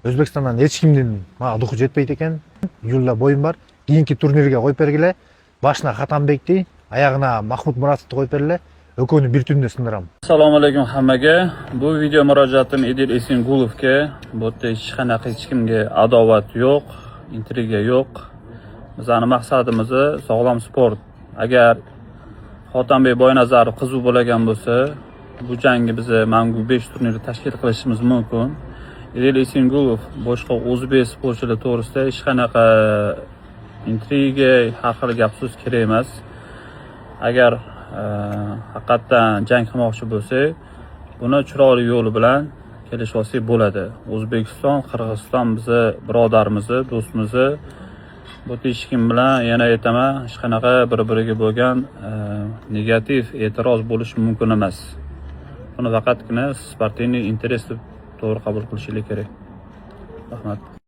O'zbekistondan hech kimning menga duxi jetpeydi ekan. Iyulda bo'yim bor. Keyingi turnirga qo'yib bergile. Boshina Xatanbekni, oyog'ina Mahmud Muratovni qo'yib bergile. O'koni bir tunda sindiram. Assalomu alaykum hammaga. Bu video murojaatim Idil Esengulovga. Bu yerda hech qanaqa hech kimga adovat yo'q, intriga yo'q. Bizning maqsadimiz sog'lom sport. Agar Xotanbek Boynazarov qiziq bo'lagan bo'lsa, bu jangni biz Mangu 5 turniri tashkil qilishimiz mumkin. Idil Esengulov boshqa o'zbek sportchilar to'g'risida hech qanaqa intriga, har xil gap-so'z kerak emas. Agar haqiqatdan jang qilmoqchi bo'lsak, buni chiroyli yo'li bilan kelishib olsak bo'ladi. O'zbekiston, Qirg'iziston bizni birodarimiz, do'stimiz. Bu hech kim bilan yana aytaman, hech qanaqa bir-biriga bo'lgan negativ e'tiroz bo'lishi mumkin emas. Buni faqatgina sportning interesi to'g'ri qabul qilishingiz kerak. Rahmat.